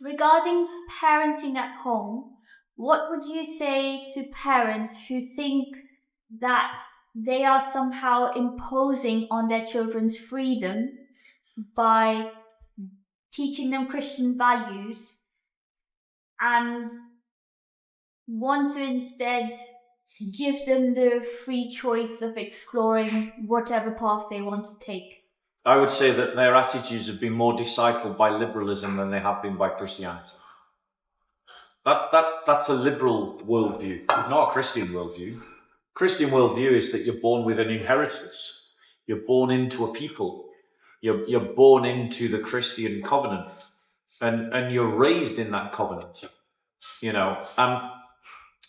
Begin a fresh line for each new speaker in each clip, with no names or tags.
Regarding parenting at home, what would you say to parents who think that they are somehow imposing on their children's freedom by teaching them Christian values and want to instead give them the free choice of exploring whatever path they want to take?
I would say that their attitudes have been more discipled by liberalism than they have been by Christianity. That's a liberal worldview, not a Christian worldview. Christian worldview is that you're born with an inheritance. You're born into a people. You're born into the Christian covenant, and you're raised in that covenant. And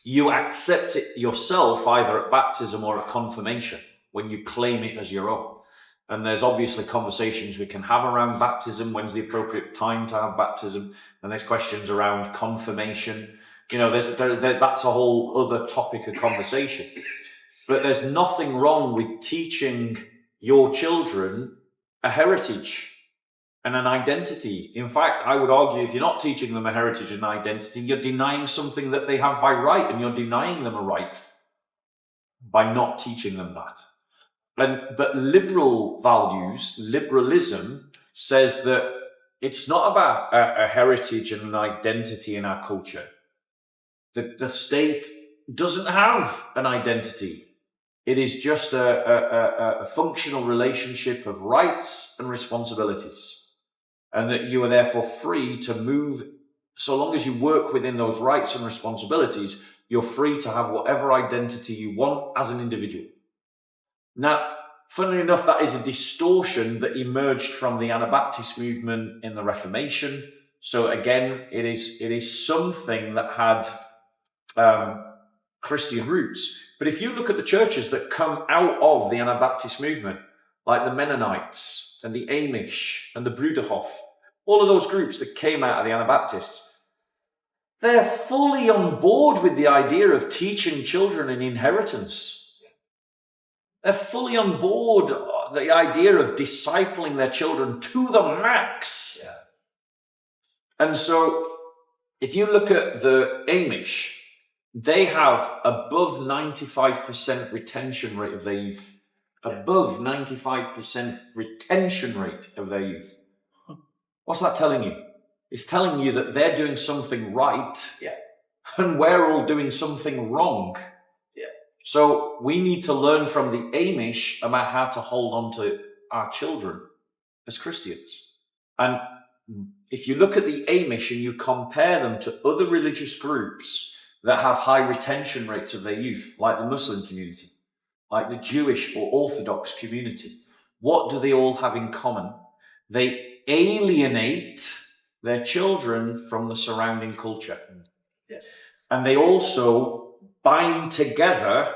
you accept it yourself either at baptism or at confirmation when you claim it as your own. And there's obviously conversations we can have around baptism. When's the appropriate time to have baptism? And there's questions around confirmation. That's a whole other topic of conversation. But there's nothing wrong with teaching your children a heritage and an identity. In fact, I would argue if you're not teaching them a heritage and identity, you're denying something that they have by right, and you're denying them a right by not teaching them that. But liberal values, liberalism, says that it's not about a heritage and an identity in our culture. The state doesn't have an identity. It is just a functional relationship of rights and responsibilities. And that you are therefore free to move, so long as you work within those rights and responsibilities, you're free to have whatever identity you want as an individual. Now, funnily enough, that is a distortion that emerged from the Anabaptist movement in the Reformation. So again, it is something that had Christian roots. But if you look at the churches that come out of the Anabaptist movement, like the Mennonites and the Amish and the Bruderhof, all of those groups that came out of the Anabaptists, they're fully on board with the idea of teaching children an inheritance. They're fully on board the idea of discipling their children to the max. Yeah. And so, if you look at the Amish, they have above 95% retention rate of their youth. Above 95% retention rate of their youth. What's that telling you? It's telling you that they're doing something right, and we're all doing something wrong. So we need to learn from the Amish about how to hold on to our children as Christians. And if you look at the Amish and you compare them to other religious groups that have high retention rates of their youth, like the Muslim community, like the Jewish or Orthodox community, what do they all have in common? They alienate their children from the surrounding culture. Yes. And they also bind together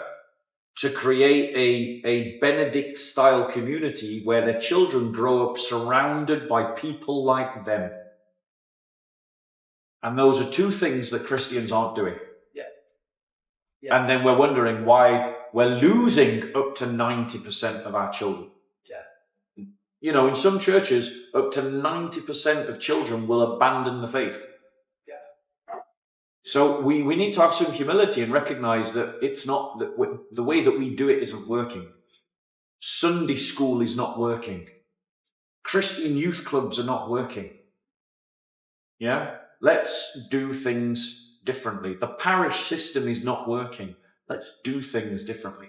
to create a Benedict-style community where their children grow up surrounded by people like them. And those are two things that Christians aren't doing. Yeah. And then we're wondering why we're losing up to 90% of our children. In some churches, up to 90% of children will abandon the faith. So we need to have some humility and recognize that it's not that the way that we do it isn't working. Sunday school is not working. Christian youth clubs are not working. Let's do things differently. The parish system is not working. Let's do things differently.